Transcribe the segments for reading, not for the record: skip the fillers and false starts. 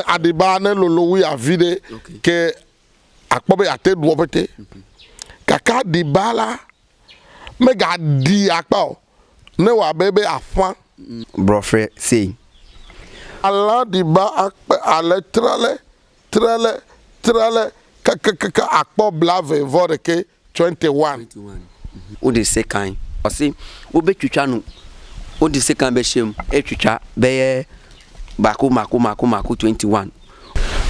adibane lolowi avide ke akpobe ate duopete kaka dibala mega di akpa ne wa bebe afan brofre say ala diba akpe ale trale kaka akpo blave voreke 21 o de second o say o be twitwa no o de second be shem e twitwa be mako 21.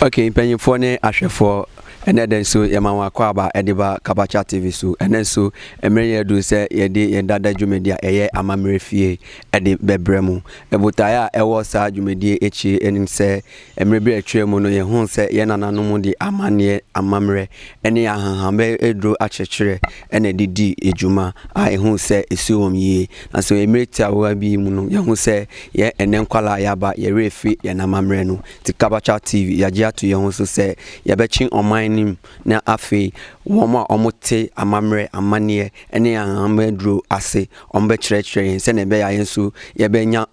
Okay, mpanyimfo ne ahwefo ene den so yema kwa aba ediba Kabacha TV so ene so emre do se yede yendada dwumedi a eye amamre fie ede bebremu ebutaya ewo sa dwumedi echi enim se emre bi atwemu no ye hu se ye nananom di amane amamre ene ahanhambe edro achechire ene didi ejuma a hu se esiom yi na so emre tiawa bi mu no ye hu se ye ene nkwala yaba ye refi ye namamre no ti Kabacha TV ya atu ye hu so se ye bechi online na afi woma omote amamre amane ene ahamedro ase ombe chire se na be ya yensu ye benya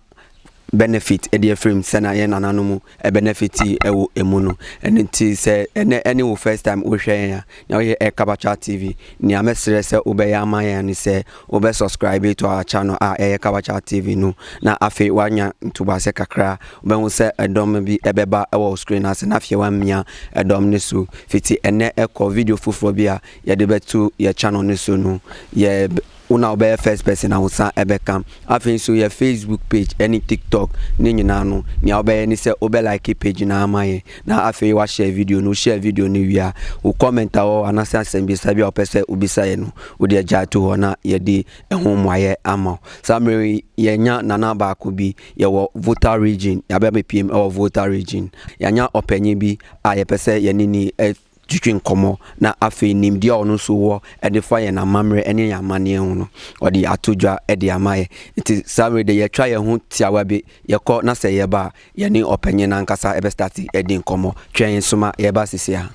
benefit e dey frame se na ye nananom e benefit ewo emuno enti se ene wo first time wo hwe ya na ye Kabacha TV ni amesere se obe ya amaye ni se obe subscribe to our channel Kabacha TV no na afi wanya ntuba se kakra obe hu se edom bi ebeba ewo screen ase na afie wamia edom ne so fiti ene eko video fufuro bia ye de betu ye channel ne so no ye una obe first person na usa ebekam afin so your Facebook page any TikTok ni nyina no ni obe ni se obe like page na amaye na afin wa share video ni wia o comment awo anasa asembi sabi opese ubisa ye no o de agya to ho na ye de ehomwaye ama samre ye nya nana ba ko bi ye wo voter region ya be PM or voter region ya nya openye bi a ye pese ye nini twitwin komo na afi nimdi a ono so wo edifa ye na mamre ene ya mane hu no odi atodwa edi amaye nti samre de ye twa ye hu tiawa bi ye ko na se ye ba ye ni openye na nkasa ebe start edi komo twen soma ye ba sisia.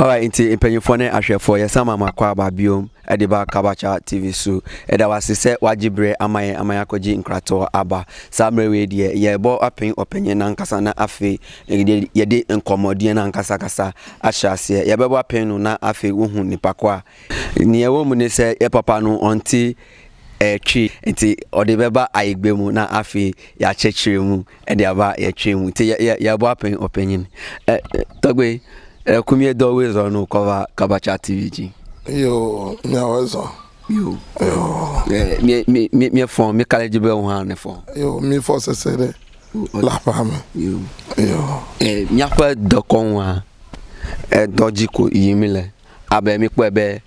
Alright, inti impanyifo ne ahwefo ye sama makwa ababiom ediba Kabacha TV so eda wasise wajibre amaye akoji nkrato aba samre we die ye bo apen openye na nkasa na afi ye de nkomodie na nkasa kasa ahyase ye bebo apen no na afi wohu nipakwa ni ewo mu ne se ye papa no onti twi nti ode beba aigbe mu na afi ya chechire mu ede aba ye twi mu nti ye bo apen openye togbe kumye do always on cover Kabacha TV. Yo, me always on. Yo. Me phone, me college be on phone. Yo, me for se sere. La femme. Yo. Yo. Me apa do konwa. Dojiko yimile. Abe me kwe be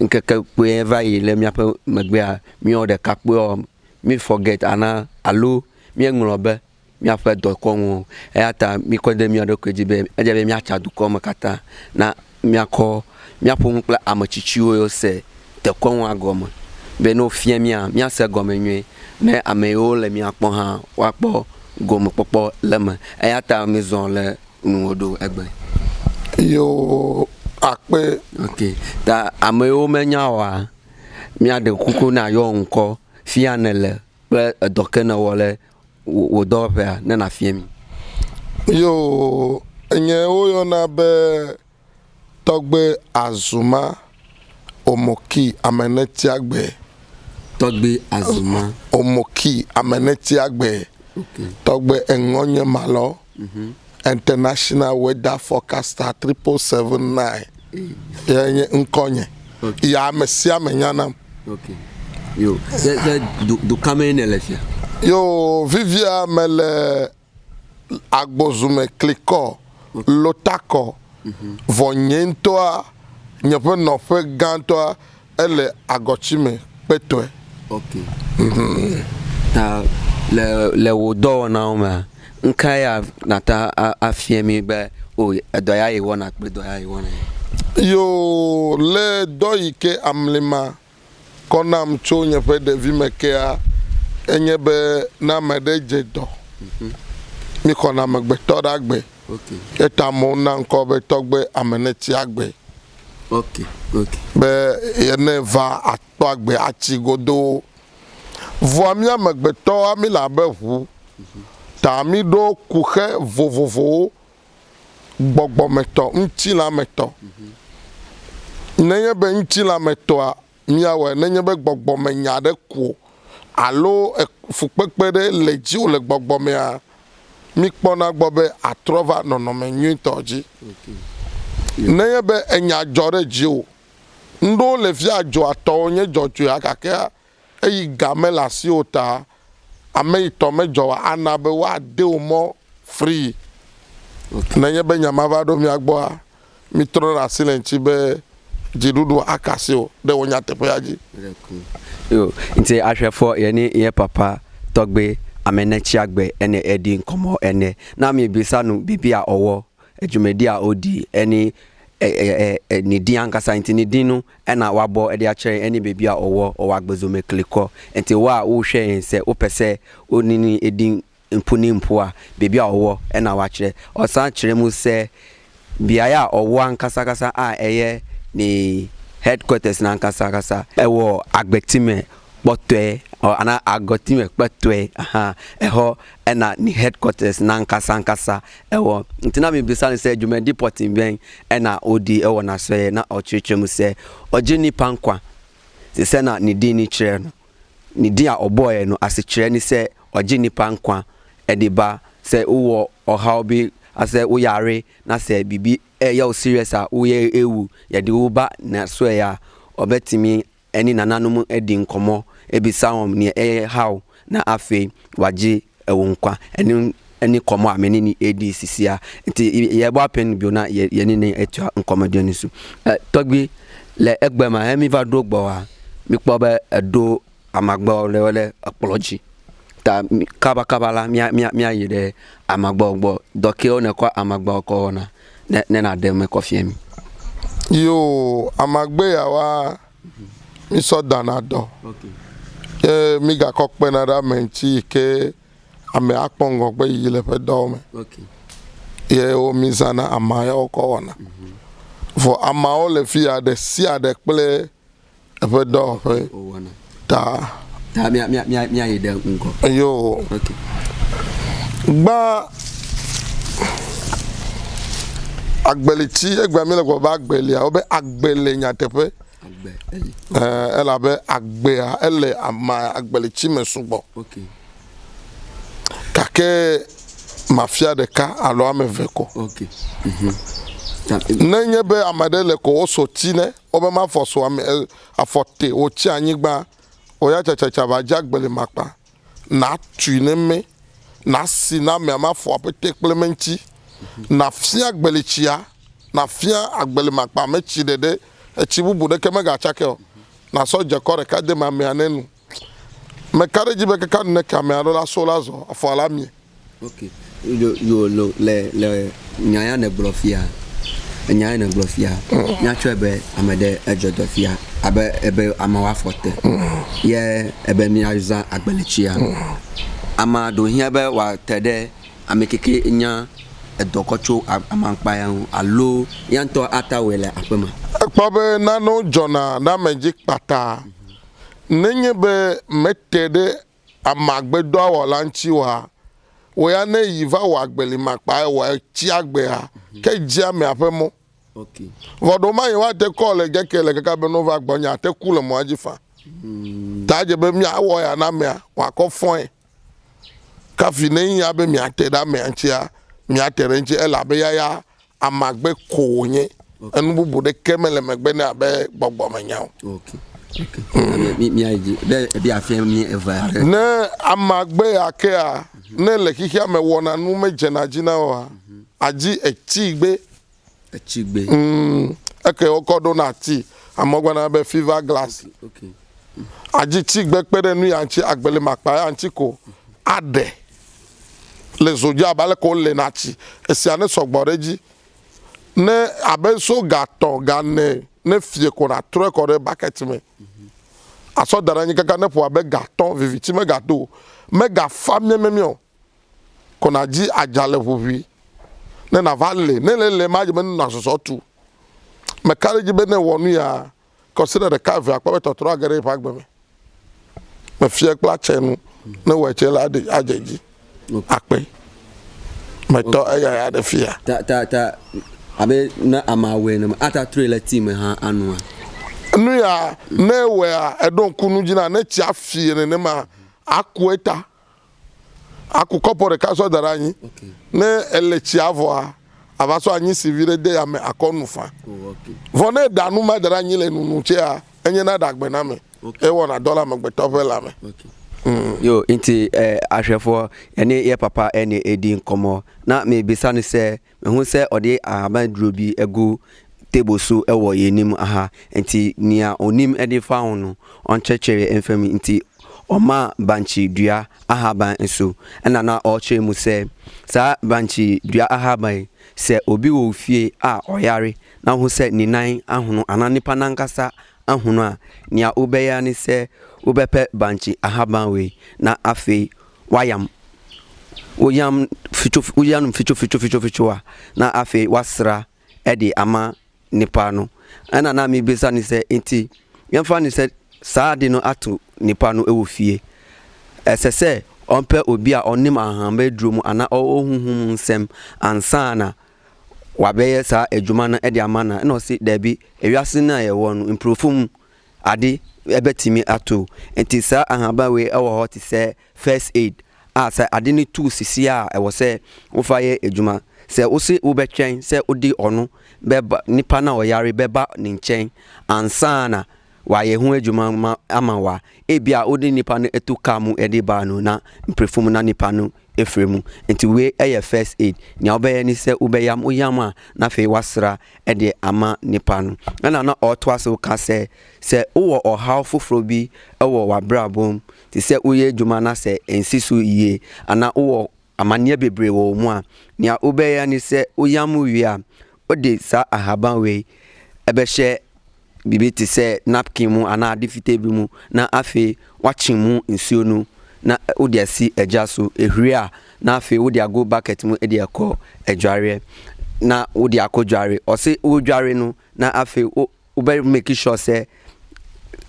nkeke kwe eva ile me apa magbe me o de kakwe me forget ana allo me nglobe mi afa do konwo ata mi ko de mi ado kwejibe eje be mi acha du ko makata na mi akọ mi apon kla amachichiwo yo se te konwo agoma be no fie mi a mi ase goma nwe na ameyo le mi akpọ ha wa kpọ goma popo lema ata mi zon le nuodo egbe yo akpe okay da ameyo menya wa mi ade kuku na yo nko fie anele pe dokena wole wo do pe na na fie mi yo enye oyo na be togbe azuma omoki ameneti agbe togbe azuma omoki ameneti agbe okay togbe engonye malo international weather forecaster 7779 yenye nkonye ya mesia menyana okay yo do kamene lefia yo vivia mele agbozume kliko lotako vonyentoa nyepe nofe gantoa ele agochime petwe okay ta le wodo na oma nkaya nata afiemi be o edoya yi wona pe doya yi wona yo le doyike amlima konam cho nyepe de vimekea enyebe na medeje do mi kona megbe to dagbe okay eta mo na nko be togbe ameneti agbe Okay. Be yene va ato agbe achi godo. Vo mi amegbeto ami la be hu. Ta mi do kuche vovovo gbogbometo nti la meto. Nenye be nti la meto a miawe nenye be gbogbome nya de ku. Alo fukpekpe de le dzi o le gbogbome a mi kpɔna gbɔ be atrɔva nɔnɔme nyuitɔ dzi. Nenye be enya dzɔ ɖe dzi o. Ŋɖewo le fia dzɔ atɔwo nye dzɔdzɔe gake eyi game le asiwo ta ame yi tɔ me dzɔ wa ana be woade wo mɔ free. Nenye be nyama va ɖo mia gbɔa mi trɔ ɖe asi le ŋuti be dziɖuɖu akasi o ɖe wo nyateƒea dzi. Yo, nti ahwɛfo yɛne yɛ papa tɔgbe amenetsi agbe ene edi nkɔmɔ ene na mi bisa no bibi a ɔwɔ adwumadi a odi ene ne din ankasa nti ne din no ɛna wabɔ ɛde akyerɛ ene bibi a ɔwɔ agbezome klikɔ nti wa wohwɛ yɛn sɛ wopɛ sɛ onini edi mpo a bibi a ɔwɔ ɛna wakyerɛ ɔsan kyerɛ mu sɛ biae a ɔwɔ ankasa a ɛyɛ ne headquarters na ankasa ɛwɔ agbetime kpɔtɔe ana agotime kpɔtɔe ɛhɔ ɛna ni headquarters na ankasa ɛwɔ ntina mi bisa ne sɛ dwumadi pɔtin bɛn ɛna odi ɛwɔ na sɛ na ɔkyerɛkyerɛ mu sɛ ɔgye nipa nkwa sɛ na ne din ni kyerɛ no ne din a ɔbɔɔɛ no ase kyerɛ ni sɛ ɔgye nipa nkwa ɛde ba sɛ wowɔ ɔhaw bi asɛ woyare na sɛ bibi ɛyɛ o serious a woyɛ ewu yɛde wo ba na so ɛyɛ ɔbɛtimi ɛni nananom ɛdi nkɔmɔ ebisa wɔn ne ɛyɛ how na afei wagye ɛwɔ nkwa ɛni kɔmɔ a mɛni ni edi sisi a nti yɛbɔ apɛn bio na yɛni ne ɛtua nkɔmɔdeɛ ni so tɔgbi le ɛgbɛma ɛmi va do gbɔ wa mi kpɔ bɛ ɛdo amagbɔ lɛ ɛkplɔdzi ta kaba la mia yi ɖe amagbɔ gbɔ dɔkewo ne kɔ amagbɔ kɔ wɔna ne na de me kɔfie mi. Yo amagbe ya wa mi sɔ dana dɔ. Ye mi ga kɔ kpena ɖe ame ŋuti ke ame akpɔ ŋgɔgbe yi le ƒe dɔwo me. Ye wo mi zana ama yawo kɔ wɔna. Vɔ amawo le fia ɖe sia ɖe kple eƒe dɔwɔƒe ta. Mia yi ɖe ŋgɔ. Yo. Gba agbelitsi egbe mi le gbɔ be agbelia wo be agbele nyateƒe. Elabe agbea ele ama agbelitsi me sugbɔ. Gake mafia ɖeka alo ame eve ko. Nenye be ame ɖe le ko wo so ti ne wo be ma fɔ so afɔ te wo tsi anyigba o ya tsatsa va dze agbeli makpa na tui ne me na si na me ma fɔ apete kple me ŋuti na fia agbelitsia na fia agbeli makpa me tsi ɖeɖe etsi bubu ɖeke me gatsake o na sɔ dze kɔ ɖeka de ma mea ne nu me ka ɖe dzi be kaka ne ka mea ɖo la so la zɔ afɔ la mie. Yo le nyaya ne gblɔ fia nyaya ne gblɔ fia nyatsɔ ebe ame ɖe edzɔ dɔ fia abe ebe ama wa fɔte ye ebe miaza agbelitsia ama do hia be wa te ɖe ame keke nya edɔkɔtso amankpa ya alo yantɔ ata we le aƒe me. Ekpɔ be nanewo dzɔna na ame dzi kpata nenye be mete ɖe amagbedɔwɔla ŋuti wa wo ya ne yi va wɔ agbeli makpa wɔ tsi agbea ke dzi amea ƒe mɔ. Vɔɖo ma yi wa te kɔ le geke le kaka be no va gbɔ nya te ku le mɔa dzi fa. Ta dze be miawɔ ya na mea wakɔ fɔe. Kafi ne yi ya be miate ɖe amea ŋutia miate ɖe ŋuti elabe ya amagbe ko wonye. Enu bubu ɖeke me le megbe ne abe gbɔgbɔme nyawo. Ne amagbe yakea ne le xixia me wɔna nu me dzena dzi na wa adzi etsigbe. Eke wokɔ ɖo na ati amewo gbɔna be fever glass. Adzi tsigbe kpe ɖe nu ya ŋuti agbeli makpa ya ŋuti ko aɖe le zodzi abe ale ko le na tsi esia ne sɔgbɔ ɖe dzi ne abe so gatɔ gane ne fie ko na trɔe kɔ ɖe bucket me asɔ da ɖe anyi kaka ne ƒo abe gatɔ viviti me gato me gafa miemio ko na dzi adzale ʋuʋui ne na va le ne le ma dze be na sɔsɔ tu me carriage be ne wonu ya consider the cave akwa totoro agare pa agbe me fie kla chenu na we chela ade ajeji akpe me to ya de fia ta abe na amawe na ata trailer team ha anu nu ya na we a edon kunu gina na chi afie ne ma akueta akukopore kaso dara anyi na elechi avo abaso anyi sivire de ya me akonufa vone danu ma dara anyi le nunu che a enye na dagbe na me e wona dollar me gbe topela me yo inti ahwefo ene ye papa ene edi nkomo na me bisa ne se me hu se ode abandro bi egu table so ewo yenim aha inti nia onim ede fa hono on chechere enfam inti oma banchi dua ahaban nso ena na oche mu se sa banchi dua ahaban se obi wo fie a oyare na hu se ni nan ahono ananipa nankasa ahono a nia obeya ni se obepe banchi ahaban we na afi wayam ficho na afi wasra edi ama nipa no ena na mi bisa ni se enti yemfa ni se saade no atu nipa no ewo fie esese onpe obi a onim ahamba drum ana ohunhum nsem ansana wabeye sa adwuma no ede amana na osi dabi ewiase na ye wo no improve ade ebetimi atu enti sa ahamba we ewo hot se first aid sa ade ni tu sisi a ewo se wo fa ye adwuma se wo se wo betwen se odi ono beba nipa na oyare beba ni nchen ansana wa ye hu adwuma ama wa ebia odi nipa no etuka mu ede ba no na mprefum na nipa no efremu enti we eye first aid nya obeye ni se ubeyam oyam a na fe wasra ede ama nipa no na oto aso ka se wo ohaw foforo bi ewo wa brabom ti se uye adwuma na se ensisu yie ana wo amane bebre wo mu a nya obeye ni se oyam wi a ode sa ahaban we ebehye bibi ti se napkin mu ana adifite bi mu na afi watching mu nsuo no na odi asi eja so ehwie a na afi odi ago bucket mu edi ekọ edware na odi akodware osi odware no na afi be make sure say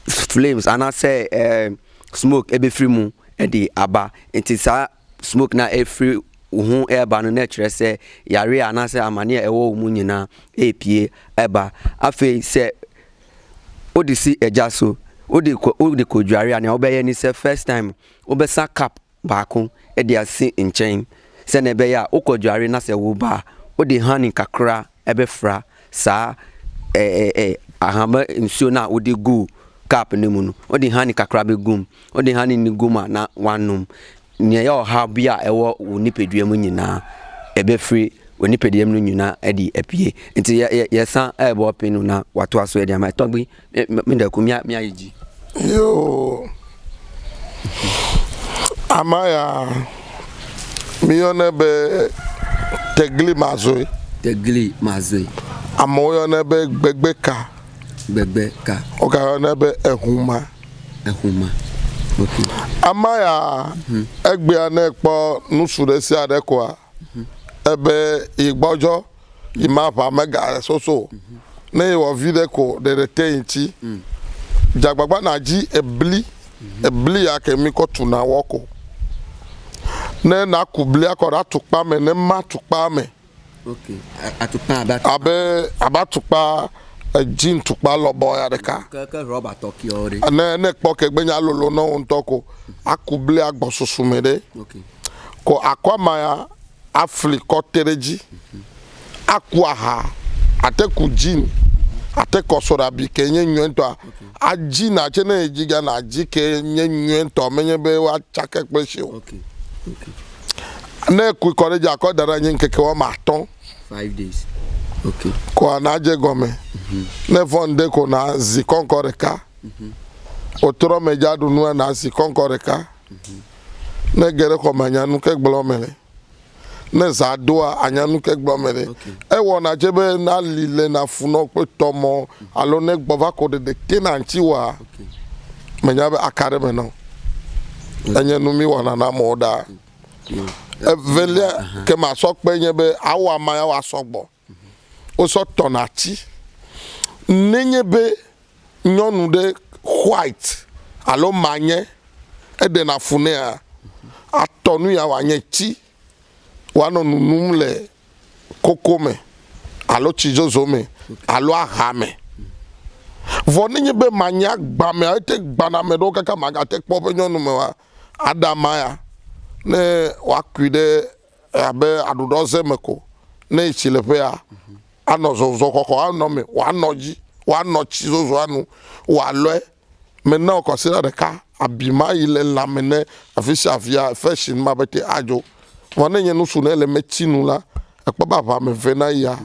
flames ana say smoke ebe free mu edi aba enti sa smoke na free uhun eba no na kire say yare ana say amane ewo mu nyina epie eba afi say odisi eja so odi ko dware ani obeye ni se first time obesa cap baako e dia si nchen se na ebe ya ukodware na se wo ba odi hani kakra ebe fra sa ahamba nsuo na odi gu cap ne mu no odi hani kakra be gum odi hani ni guma na wanum ne ya oha bia ewo onipedua mu nyina ebe free onipedua mu nyina edi epie nti yesa ebo pinu na watu aso edi ama togbi me da ku mi ayiji yo amaya miyone be tegli mazoi amoyo ne be gbegbeka oka yo ne be ehuma okay amaya egbe ane po nusure si adekwa ebe igbojo imapa mega soso ne wo vide ko de teinti jagbagba na ji ebli ya kemi ko tuna woko ne na kubli akora tukpa me ne ma tukpa me okay atupa abatukpa jin tukpa lobo ya deka ka rubber toki ore ne po ke gbenya lolo no ntoko akubli agbosusu me de okay ko akwama ya Afriko tereji akwa ha ateku jin ateko sora bi kenye nwento aji na chene ejiga na aji kenye nwento menye be wa chake peshi okay na ku college akodara nyin keke wa maton 5 days okay ko na je gome ne fonde ko na zikonkoreka otoro mejadu nu na zikonkoreka ne gere ko manyanu ke glomele ne zadoa anyanu ke gbomere ewo na jebe na lile na funo pe tomo alo ne gbova ko de tenanti wa menya be akare me no anyanu mi wona na moda evele ke ma so pe yen be awa ma ya wa sogbo o so tonati nenye be nyɔnu ɖe white alo manye eɖe na funea atɔ nu ya wòanye tsi wòanɔ nunum le koko me alo tsizozo me alo aha me vɔ nenye be manya gbame ete gbana me ɖewo kaka magate kpɔ ƒe nyɔnu me wa aɖama ya ne wòakui ɖe abe aɖuɖɔze me ko ne yi tsi le ƒea anɔ zɔzɔ xɔxɔ anɔ me wòanɔ dzi wòanɔ tsizozoa nu wòalɔe me na wòkɔsi ɖe ɖeka abima yi le lãme ne afi sia afia fashion ma bete adzo vɔ ne nye nusu ne le metsi nu la ekpɔ be aʋa me ve na yia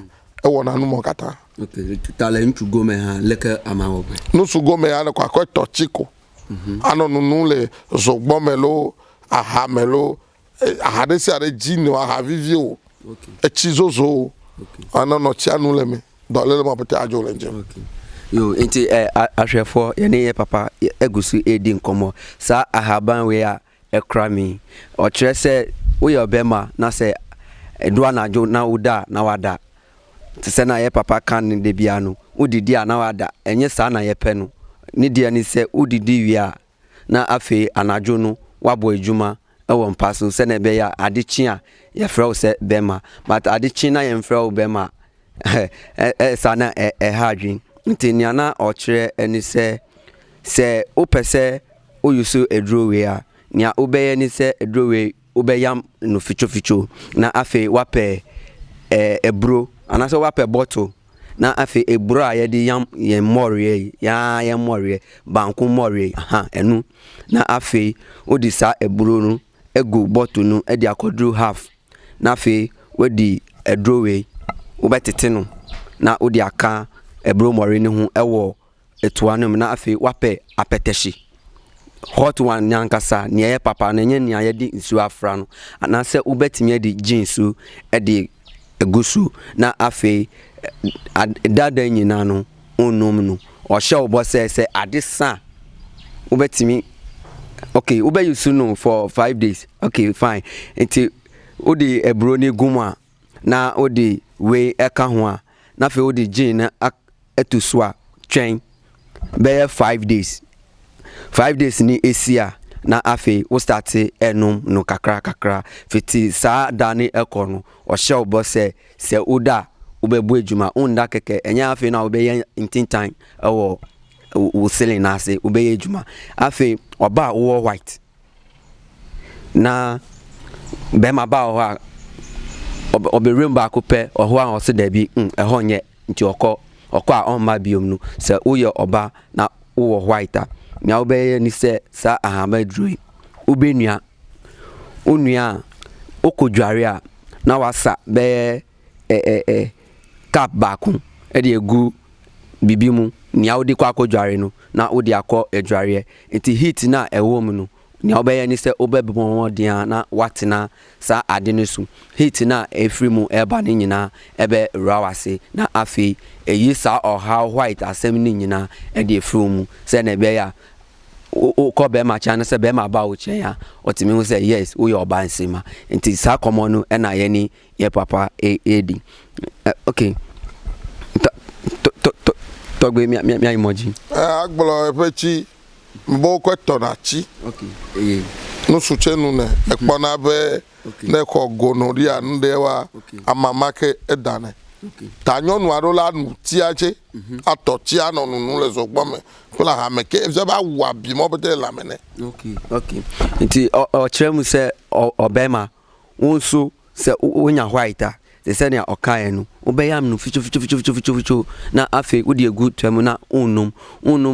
ewɔna nu mɔ katã. Ok, ta le ŋutsu gome hã leke amawɔ gbe. Nusu gome ya ne kɔ akɔ tɔ tsi ko. Anɔ nunu le zogbɔ me lo aha me lo aha ɖe sia ɖe dzi ne aha vivi o etsi zozo o anɔ nɔ tsia nu le me dɔle le ma bete adzo le dze. Yo nti ahwɛfoɔ yɛne yɛ papa egu so edi nkɔmmɔ saa ahaban wei a ɛkora mi ɔkyerɛ sɛ woyɛ ɔbɛma na sɛ ɛdo anadwo na woda na wada te sɛ na yɛ papa kan ne de bia no wodidi a na wada ɛnyɛ saa na yɛpɛ no ne deɛ ne sɛ wodidi wie a na afei anadwo no wabɔ adwuma ɛwɔ mpa so sɛ na ɛbɛyɛ a adekye a yɛfrɛ wo sɛ bɛma but adekye na yɛmfrɛ wo bɛma saa na ɛha adwen nti nea na ɔkyerɛ ɛne sɛ wopɛ sɛ woyi so aduro wei a nea wobɛyɛ ne sɛ aduro wei wobɛyam no fitwofitwo na afei wapɛ eburo anaasɛ wapɛ bottle na afei eburo a yɛde yam yɛn mmɔreɛ yɛn mmɔreɛ banku mmɔreɛ ɛnu na afei wode saa eburo no egu bottle no ɛde akɔduru half na afei wodi aduro wei wobɛtete no na wode aka eburo mmɔre ne ho ɛwɔ etua no mu na afei wapɛ apɛtɛhye hot one nyankasa nea yɛ papa na nye nea yɛde nsuo afra no anaasɛ wobɛtumi ade jeans ɛde egu so na afei dada nyina no onum no ɔhyɛ wo bɔ sɛ ade sa wobɛtumi okay wobɛyi no for 5 days okay fine nti wode eburo ne gu mu a na wode wei ɛka ho a na afei wode jean na ɛto so a twɛn bɛyɛ 5 days 5 days ni esia na afei wo start enum no kakra fiti saa da ne ekɔ no ɔhyɛ wo bɔ sɛ woda wobɛbu adwuma onda kɛkɛ ɛnyɛ afei na wobɛyɛ intintan ɛwɔ wo ceiling na ase wobɛyɛ adwuma afei ɔba wo white na bɛma ba hɔ a ɔbɛrem baako pɛ ɔhɔ a ɔse dabi ɛhɔ nyɛ nti ɔkɔ a ɔmma biom no sɛ woyɛ ɔba na wowɔ white a nea wobɛyɛ ni sɛ saa ahama duro wobɛnua onua okɔdware a na wasa bɛyɛ cap baako ɛde egu bibi mu nea wode kɔ akɔdware no na wode akɔ adwareɛ nti heat na ɛwɔ mu no nea wobɛyɛ ni sɛ wobɛbɔ den na watena saa ade no so heat na ɛfiri mu ɛba ne nyinaa ɛbɛ rawase na afei ɛyi saa ɔha white asɛm ne nyinaa ɛde ɛfiri mu sɛ na ɛbɛyɛ a wokɔ bɛma kyɛn no sɛ bɛma ba wo kyɛn a ɔtumi ho sɛ yes woyɛ ɔba nsema nti saa kɔmmɔ no ɛna yɛne yɛ papa ɛdi okay tɔgbe mi ayimɔgye agblɔ eƒe tsi mbɔ kɔ tɔ na tsi nusutse nu ne ekpɔna be ne xɔ gonorrhea nu ɖe wa amama ke edane ta nyɔnu aɖewo la nu tia tse atɔ tsi anɔ nunu le zogbɔ me kple ahame ke ebi ba wu abi mɔ bete le ame ne. okay nti ɔkyerɛ mu sɛ ɔbɛma wo nso sɛ wonya white a sɛ sɛnea ɔkaeɛ no wobɛyam no fitwo na afei wode egu twa mu na wonnom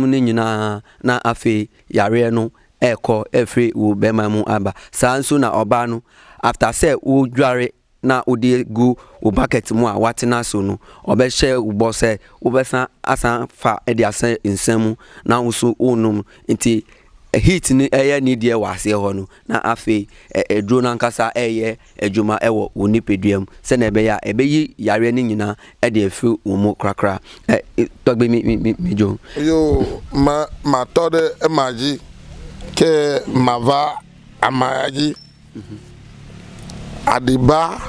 ne nyinaa na afei yareɛ no ɛkɔ ɛfiri wo bɛma mu aba saa nso na ɔbaa no after sɛ wodware na wode gu wo bucket mu a watena so no ɔbɛhyɛ wo bɔ sɛ wobɛsan asan fa ɛde asɛ nsɛm mu na wo so wonnom nti heat ni ɛyɛ ni deɛ wɔ aseɛ hɔ no na afei ɛduro nankasa ɛyɛ adwuma ɛwɔ wo nipadua mu sɛ na ɛbɛyɛ a ɛbɛyi yareɛ no nyinaa ɛde afiri wo mu korakora tɔgbe mi jo yo ma tɔ ɖe ema dzi ke mava amaya dzi aɖiba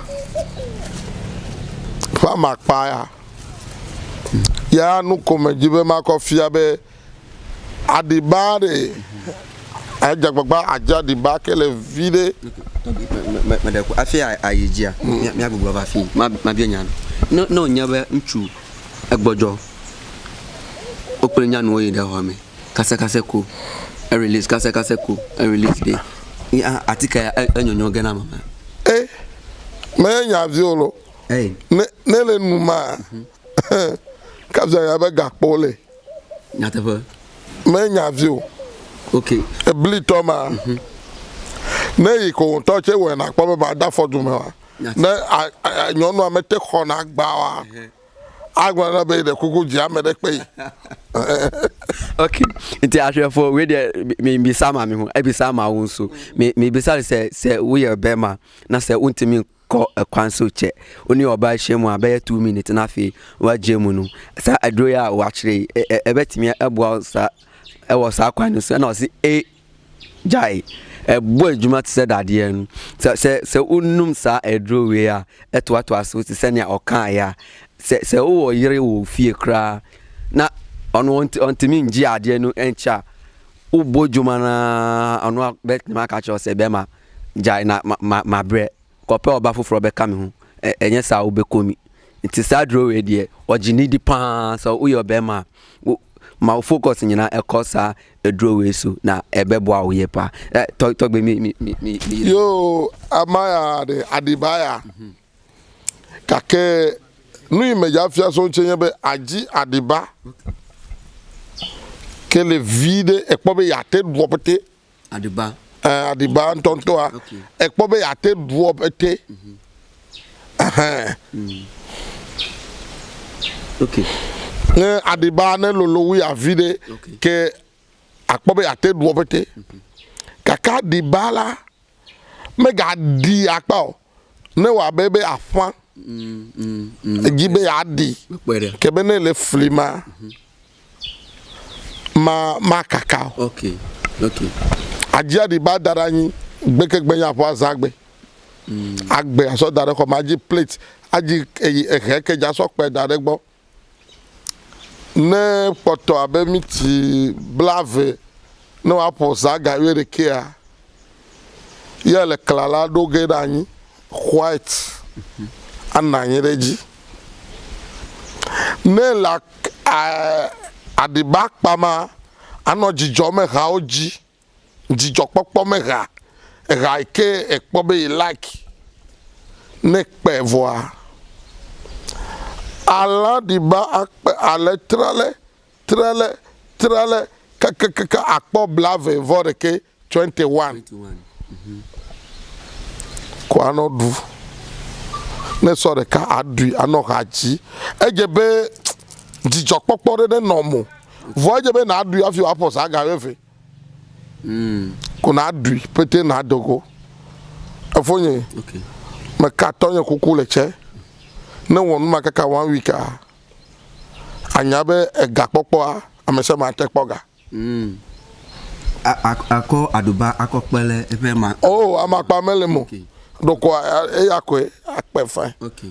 ƒe amakpa ya ya no komajibe makofia be adibare ajagbagba ajadiba kele vide madako afia ayejia mi agbogbo ba fi ma bi nya no nya be nchu egbojo openya no oyi da ho me kase ko e release kase ko e release day ya atika anyonyo gana mama me nya violo nele numa kabza ya be gakpole nyataba me nya vio okay e bli toma ne iko to che we na pa ba da fodu me wa na nyonu amete khona agba wa agba na be de kuku ji amede pe okay nti ahwefo we de me bi sama me ho e bi sama wo so me bi sale se we ye bema na se untimi ko kwanso che oni oba hye mu abe 2 minutes na fe wa jemu no sa adroya wa kire e betimi eboa sa e wo sa kwan so na o si jai boy juma ti said ade nu se unum sa edro we a eto aso ti se ne okan ya se wo yire wo fie kra na ono ontimi nji ade nu encha ubo juma na ono bet ma ka cho se be ma jai na ma bre kope oba foforo be ka me ho enye sa wo be komi nti sa dro we de ogini di pa so uyo be ma focus nyina ekosa edro we so na ebebo a wo ye pa togbe mi yo amaya de adibaya kake nu imeja fia so chenye be aji adiba que le vide ekpo be yate dwopete adiba adiba ntonto a ekpo be yate dwopete okay adiba ne lolo wi avide ke akpobe yate dwopete kaka dibala mega di akpa ne wa bebe afan gibe ya di ke bene le flima ma kaka okay ajia diba daranyi gbeke gbenya po azagbe agbe aso dare ko maji plate aji eheke ja so pe dare gbo ne poto abemiti blave no apo zaga were kia yele klala do gedani white ananyereji ne la adibak pama ano jijo me ha oji jijo popo me ha ke ekpo be like ne pe voa ala diba akpe ale trale kaka akpo blave voreke 21 kwa no du ne sore ka adu ano haji ejebe jijo popo de no mo vo ejebe na adu afi apos aga wefe kuna adu pete na dogo afonye okay me katonye kukuleche ne wonu makaka 1 week anyabe ega popo a amese ma te poga ako aduba akopele efe ma amapa melemo doko eyakwe akpefa okay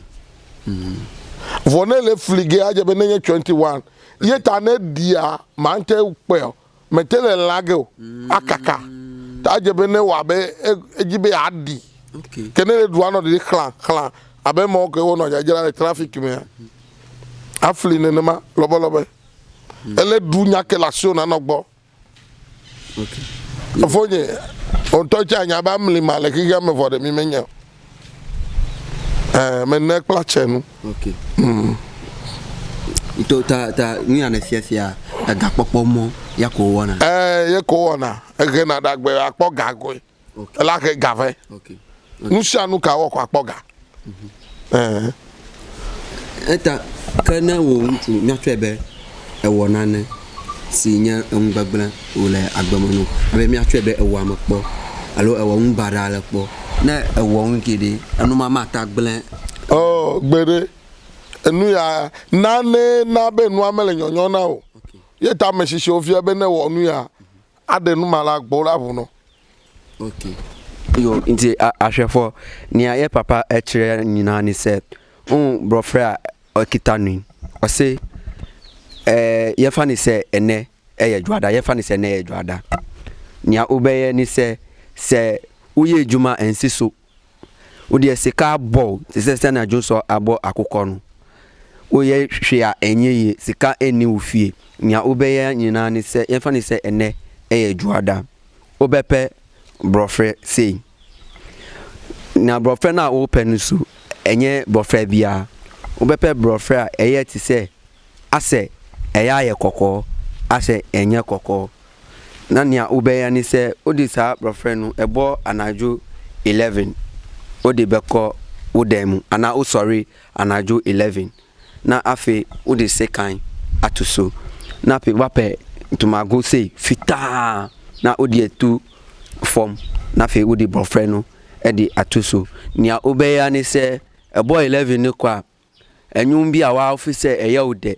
vonele flige ajebe nenye 21 yeta ne dia mante pe metele lage akaka ta ajebe ne wabe ejibe adi okay kenele duano de clan abe mo ke wono jajira le traffic me afli nenema lobo ele du nyake la sio na nogbo okay afonye on to cha nya ba mli male ki ga me for de mi menye me nek plache nu okay ito ta ni ana fiafia aga popo mo yako wona ye ko wona e na dagbe apo gago okay la ke gave okay nu sha nu ka wo ko apoga eta kana wo ntu miatwebe e wona ne sinya ngbagbla ole agbamonu abe miatwebe e wo ampo alo e wo nbara le po na e wo nkide anu mama ta gblen gbere enu ya nane na be nu amele nyonyo na o ye ta me sisi ofia be ne wo nu ya ade nu mala gbo la bu no okay yo nti ahwefo ni aye papa e kire nyina ni se brofra okitanu o se yɛfa ne sɛ ɛnɛ ɛyɛ dwada yɛfa ne sɛ ɛnɛ ɛyɛ dwada nia wobɛyɛ ne sɛ woyɛ adwuma ɛnsi so wode sika bɔ te sɛ na dwonso abɔ akokɔ no woyɛ hwe a ɛnyɛ yie sika ɛni wo fie nia wobɛyɛ nyinaa ne sɛ yɛfa ne sɛ ɛnɛ ɛyɛ dwada wobɛpɛ brɔfrɛ sei na brɔfrɛ no a wopɛ no so ɛnyɛ brɔfrɛ biara wobɛpɛ brɔfrɛ a ɛyɛ te sɛ asɛ ɛyɛ ayɛ kɔkɔɔ asɛ ɛnyɛ kɔkɔɔ na nea wobɛyɛ ne sɛ wode saa brɔfrɛ no ɛbɔ anadwo 11 wode bɛkɔ wodan mu anaa wosɔre anadwo 11 na afei wode sekan ato so na afei wapɛ ntomago sei fitaa na wode atu fam na afei wode brɔfrɛ no ɛde ato so nea wobɛyɛ ne sɛ ɛbɔ 11 ne kɔ a ɛnwom bi a waafi sɛ ɛyɛ wo dɛ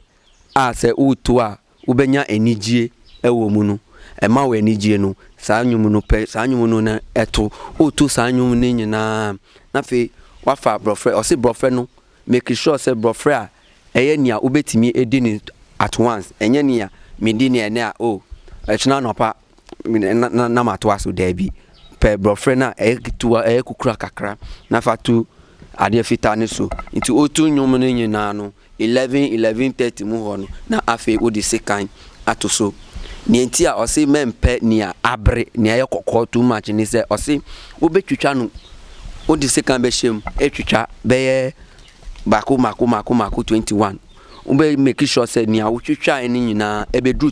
a sɛ woto a wobɛnya anigye ɛwɔ mu no ɛma wo anigye no saa nwom no pɛ saa nwom no na ɛto woto saa nwom no nyinaa na afei wafa brɔfrɛ ɔse brɔfrɛ no make sure sɛ brɔfrɛ a ɛyɛ nea wobɛtumi ɛdi ne at once ɛnyɛ nea medi ne ɛnɛ a ɛkyena nɔpa na matoa so daabi pɛ brɔfrɛ no a ɛyɛ kukura kakra na fa to adeɛ fitaa ne so nti otu nwom no nyinaa no 11:30 mu hɔ no na afei wode sekan ato so ne nti a ɔse mɛmpɛ nea abre nea ɛyɛ kɔkɔɔ too much ne sɛ ɔse wobɛtwitwa no wode sekan bɛhyɛ mu ɛtwitwa bɛyɛ baako 21 wobɛ make sure sɛ nea wotwitwa ne nyinaa ɛbɛduru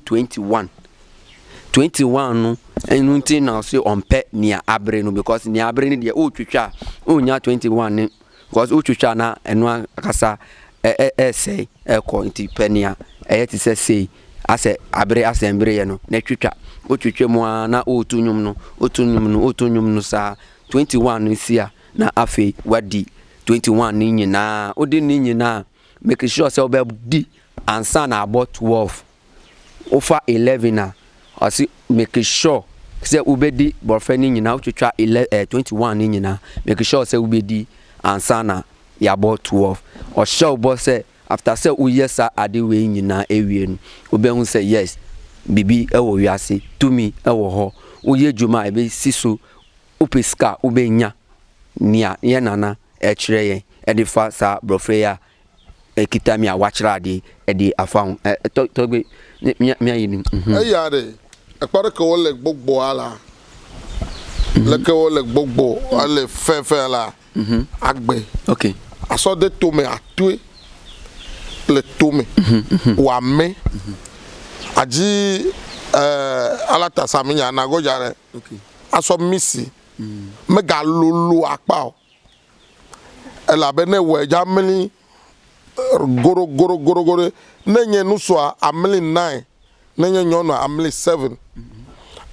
21 no ɛno nti na ɔse ɔmpɛ nea abre no because nea abre no deɛ wotwitwa wonya 21 ne because wotwitwa na ɛno akasa ɛsɛe ɛkɔ nti pɛ nea ɛyɛ te sɛ sei asɛ abre asɛmbere yɛ no na twitwa wotwitwa mu a na wotu nwom no saa 21 no si a na afei wadi 21 ne nyinaa wodi ne nyinaa make sure sɛ wobɛdi ansa na abɔ 12 wofa 11 a ɔse make sure sɛ wobɛdi brɔfrɛ ne nyinaa wotwitwa 21 ne nyinaa make sure sɛ wobɛdi ansa na yɛabɔ 12 ɔhyɛ wobɔ sɛ after sɛ woyɛ sa ade wei nyinaa ewie no wobɛhu sɛ yes bibi ɛwɔ wiase tumi ɛwɔ hɔ woyɛ dwuma ɛbɛsi so wopɛ sika wobɛnya nea yɛ nana ɛkyerɛ yɛn ɛde fa saa brɔfrɛ a ɛkita mi a wakyerɛ ade ɛde afa ho tɔgbe miayi nim ɛyare ɛkpare ke wole gbogbo ala leke wole gbogbo ale fɛfɛ la agbe okay asɔde tome atue le tome wame adzi alata saminya nagodzare asɔ misi mega lolo akpa o elabene wɔ edza mli goro ne nye nusua amli 9 ne nye nyɔnua amli 7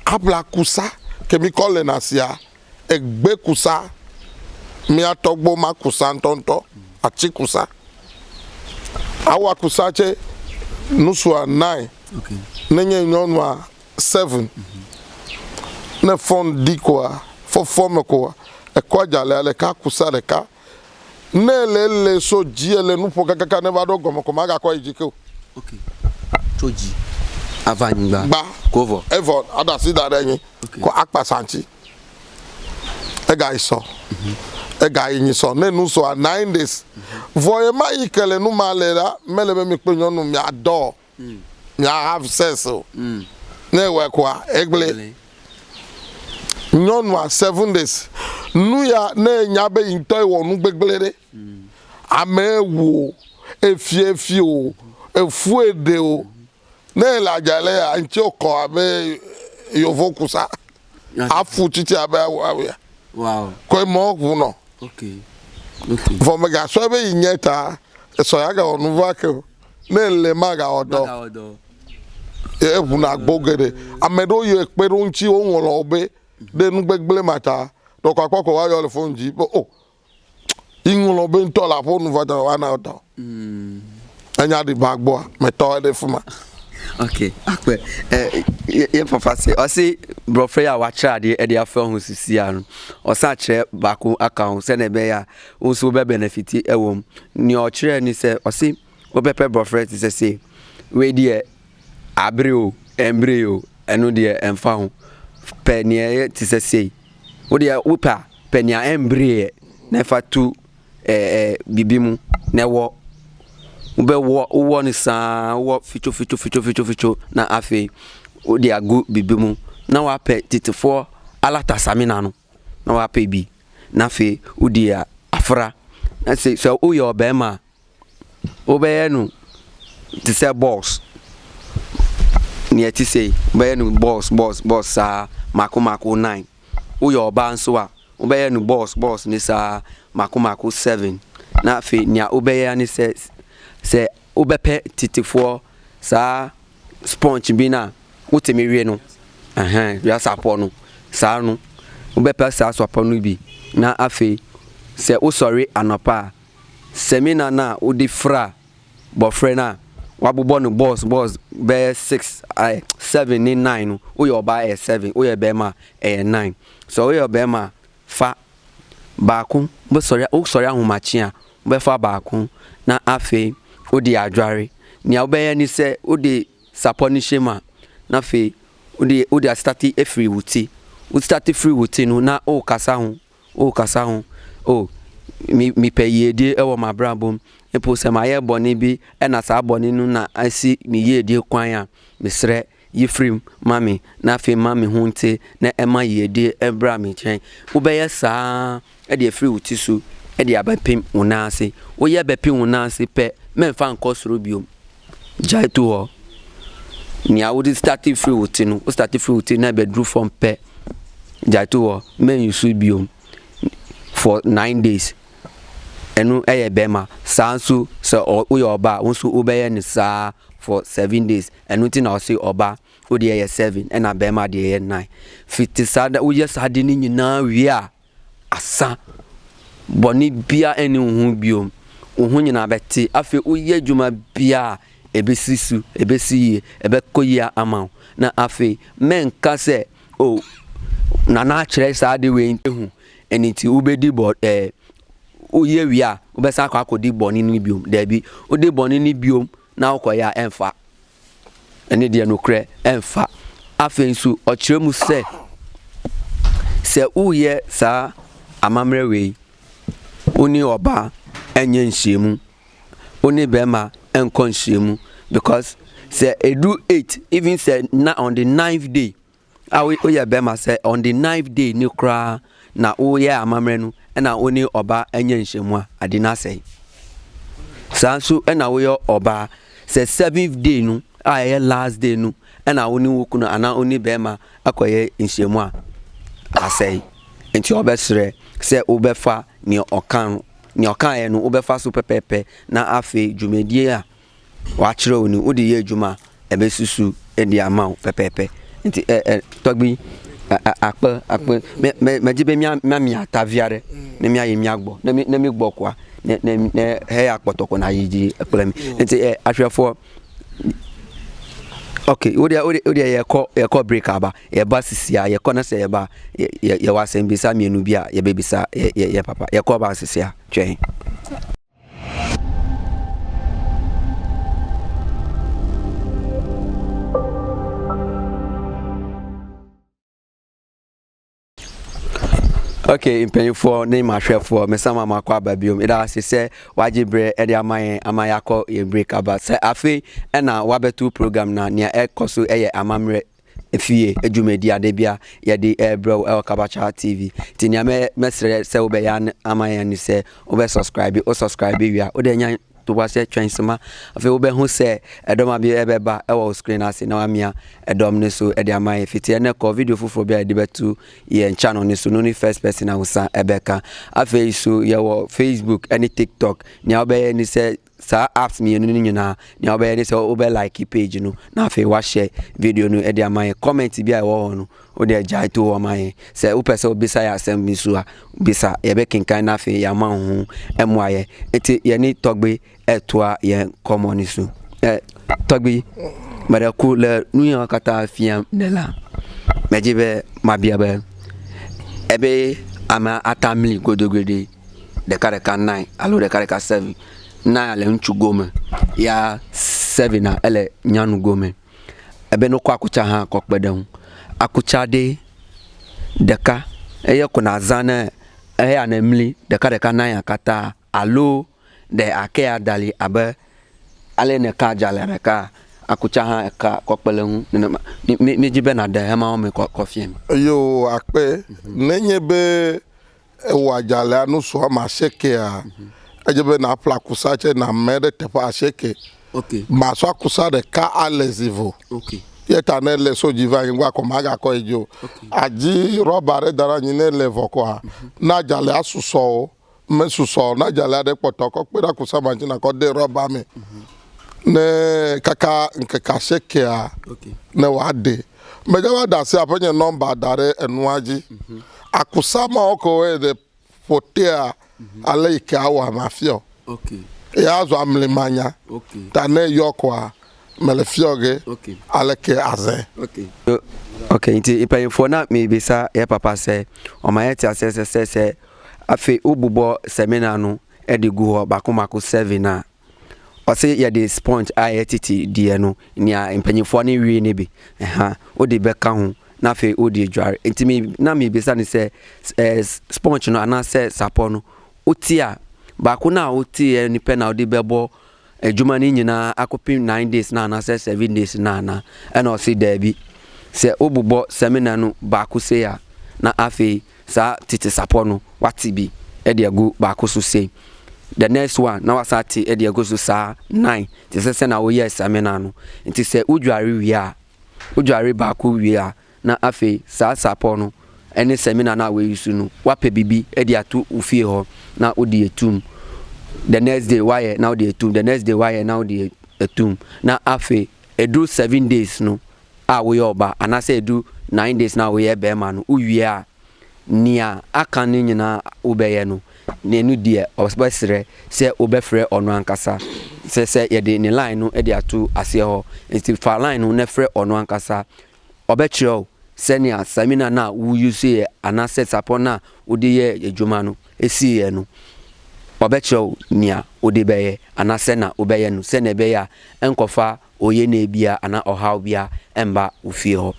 abla kusa kemi kɔle na sia egbe kusa miatɔgbo ma kusa ntɔntɔ atsi kusa awa kusa tse nusua 9 ne nye nyɔnua 7 ne fɔn di koa fɔfɔme koa ekɔ dzalɛ ale ka kusa ɖeka ne le so dzi ele nuƒo kakaka ne va ɖo gɔme ko ma gakɔ yi dzi ke o. okay tso dzi ava anyigba gba kovɔ evɔ adasi da ɖe nyi ko akpa santsi ega yi sɔ ega yi nyi sɔ ne nu sɔ 9 days vɔ ye ma yi ke le nu ma le la mele be mi kple nyɔnu mia dɔ mia have sex o ne wɔ koa egble nyɔnua 7 days nu ya ne nya be ŋutɔ wɔ nu gbegble ɖe ame wo efie o efu ede o ne le adzale ya ŋutsi kɔ abe yovo kusa afu titi abe awia ko mɔ ʋu nɔ vɔ me gasɔ be yi nye ta esɔ ya gawɔ nu va ke o ne le ma gawɔ dɔ eʋu na gbɔ geɖe ame ɖewo yi ekpe ɖe ŋutsi wo ŋlɔ wo be de nu gbegble ma ta donc akpɔ ko wa yɔ le fone dzi o iŋlɔ be ŋutɔ la ƒo nu va ta wa na dɔ enya ɖi ba gbɔa metɔ ɖe fuma. okay akpɛ ye papa se ɔsi brɔfrɛ ya wakyerɛ adeɛ ɛde afɛ ho sisi ano ɔsan kyerɛ baako aka ho sɛ na ɛbɛyɛ a nso bɛ benefit ɛwɔ mu nea ɔkyerɛ ni sɛ ɔsi wɔbɛpɛ brɔfrɛ ti sɛ se we deɛ abreo embryo ɛno deɛ ɛmfa ho pɛ neɛ te sɛ sei wo deɛ wopa pɛ nea embryo na fa tu bibi mu na wɔ wobɛwɔ ne saa wɔ ficho na afei wo de agu bibi mu na wapɛ titifoɔ alatasamina no na wapɛ bi na afei wo de afra na sɛ woyɛ ɔbɛrima wobɛyɛ no te sɛ boss neɛ ti sei wobɛyɛ no boss saa mako 9 woyɛ ɔbaa nso a wobɛyɛ no boss ne saa mako 7 na afei nea wobɛyɛ ne sɛ wobɛpɛ titifoɔ saa sponge bi na wotemi wie no ya sapɔ no saa no wobɛpɛ saa sapɔ no bi na afei sɛ wosɔre anɔpa a semina na wode fra bɔfrɛ na wabobɔ no boss bɛyɛ 6 7 ne 9 no woyɛ ɔbaa ɛyɛ 7 woyɛ bɛrima ɛyɛ 9 so woyɛ bɛrima fa baako wosɔre ahomakye a wobɛfa baako na afei wode adware nea wobɛyɛ ni sɛ wode sapɔ no hyɛ ma na afei wode astarte efiri wo ti wo start free wo ti no na wokasa ho mi pɛ yiedie ɛwɔ mabrabom epo sɛ mayɛ bɔne bi ɛna saa bɔne no na asi mi yiedie kwan a mesrɛ yifrim mami na afei mami ho nte na ɛma yiedie ɛbra mi kyɛn wobɛyɛ saa ɛde efiri wo ti so ɛde abɛpem wo nan ase woyɛ bɛpem wo nan ase pɛ mɛmfa nkɔ soro biom gyae to hɔ nea wode start free wo ti no wo start free wo ti na bɛduru fam pɛ gyae to hɔ mɛnyusu biom for 9 days enu ɛyɛ bɛma saa nso sɛ woyɛ ɔba wo nso wobɛyɛ ne saa for 7 days enu ti na ɔse ɔba wode ɛyɛ 7 ɛna bɛma de ɛyɛ 9 fiti saa da woyɛ saa de ne nyinaa wie a asa bɔne bia ɛne wo ho biom wo ho nyinaa bɛte afei woyɛ adwuma bia ɛbɛsi su ɛbɛsi yie ɛbɛkɔ yie ama wo na afei mɛnka sɛ nana akyerɛ saa de wei ntehu ɛni ti wobɛdi woyɛ wie a wobɛsa akɔdi bɔne no biom daabi wode bɔne no biom na wokɔyɛ a ɛmfa ɛne deɛ nokorɛ ɛmfa afei nso ɔkyerɛ mu sɛ woyɛ saa amammerɛ wei wone ɔba ɛnyɛ nhyiamu wone bɛrima ɛnkɔ nhyiamu because sɛ ɛdu 8 even sɛ na on the 9th day a woyɛ bɛrima sɛ on the 9th day ne koraa na woyɛ amammerɛ no ɛna wone ɔba ɛnyɛ nhyiamu a ade no asɛe saa nso ɛna woyɛ ɔba sɛ 7th day no a ɛyɛ last day no ɛna wone wo kunu anaa wone bɛrima akɔyɛ nhyiamu a asɛe nti ɔbɛsrɛ sɛ wobɛfa nea ɔkaeɛ no wobɛfa so pɛpɛpɛ na afei dwumadie a wakyerɛ wo no wode yɛ adwuma ɛbɛsusu de ama wo pɛpɛpɛ nti tɔgbi akpɛ megye bɛ mi ataviare na mi ayɛ mi agbɔ na mi gbɔ kwa na hɛ akpɔtɔkɔ na ayɛ akpɛlɛ mi nti ahwɛfoɔ okay wode yɛkɔ break aba yɛba sisi a yɛkɔ na sɛ yɛba yɛwɔ asɛm bisa mmienu bi a yɛbɛbisa yɛ papa yɛkɔ ba sisi a twɛn. Okay, mpanyinfoɔ ne mahwɛfoɔ mesama makɔ aba biom ɛda ase sɛ wagye berɛ ɛde ama yɛakɔ yɛ break aba sɛ afei ɛna wabɛto program na nea ɛkɔ so ɛyɛ amammerɛ efie adwumadi ade bia yɛde ɛbrɛ ɛwɔ Kabacha TV nti nea mɛsrɛ sɛ wobɛyɛ ama yɛn ne sɛ wobɛsubscribe wia wode nya to wase twɛn sema afei wobɛhu sɛ ɛdɔm abi ɛbɛba ɛwɔ screen ase na wamia ɛdɔm ne so ɛde ama yɛ fiti ɛnɛ kɔ video foforɔ bi a ɛde bɛtu yɛn channel ne so no ni first person a wosa ɛbɛka afei so yɛwɔ Facebook ɛne TikTok nea wobɛyɛ ni sɛ saa apps mienu no nyinaa nea wobɛyɛ ni sɛ wobɛ like page no na afei wahyɛ video no ɛde ama yɛ comment bi a ɛwɔ hɔ no wode agyae to wɔ ma yɛ sɛ wopɛ sɛ wobisa yɛ asɛm bi so a bisa yɛbɛkenkan na afei yɛama ho ɛmoa yɛ nti yɛne tɔgbe ɛtoa yɛn kɔmmɔ ne so tɔgbe mɛdɛko lɛ nuya kata fiam nela mɛgye bɛ mabia bɛ ɛbɛ ama atamli godogrede deka 9 alo deka 7 na ale ntugome ya 7 na ele nyanu gome ebe no kwa akucha ha kokpede hu akucha de deka eye kuna zana eye na mli deka na ya kata alo de ake adali abe ale ne ka jale reka akucha ha ka kokpele hu mi jibe na de ma o me kofie yo akpe nenye be wa jale anu so ma sheke a ejebe na apla kusa che na mere tepa sheke okay ma so kusa de ka alezivo okay yeta na le so jiva ngwa ko maga ko ejo aji robare dara nyi ne le voko na jale asuso me suso na jale de potoko pe da kusa ma jina ko de roba me ne kaka nke ka sheke a okay ne wa de me jawa da se apenye number dare enu aji akusa ma oko we de potea ale ikawa mafio okay ya zo amlemanya okay ta ne yokwa melefioge okay aleke aze okay okay nti ipayefo na me bisa ya papa se o ma yeti asese afi ububo seminar no e de gu ho bakomako 7 na o se ya de sponge ITT die no nia impanyefo na wie ne bi o de beka ho na afi o de dware nti me na me bisa ni se sponge no ana se sapo no otia bako na otie ni pe na o de bebo ejuma ni nyina akopim 9 days na na 7 days na and o see there bi se obubo seminar no bako se ya na afi sa titi sapo no wati bi e de agu bako so say the next one na wasati e de agu so sa 9 ti se na wo yes seminar no nti se udware wi bako wi a na afi sa sapo no ene seminar na we yusu no wape bibi e de atu ufie ho na odi etum the next day why now the tomb the next day why now the tomb na afi edu 7 days no a we oba ana say edu 9 days now we be ma no uwie a nia aka ni nyina ubeye no ne nu die obesere se obefre ono ankasa se ye de ni line no e de atu ase ho nti fa line no ne frɛ ono ankasa obekiro senior seminar na wu use ana set upon na odi ye ejuma no esi ye no obekiro nia odi beye ana se na obeye no se na be ya enkofa oye na ebia ana ohaw bia emba ofie ho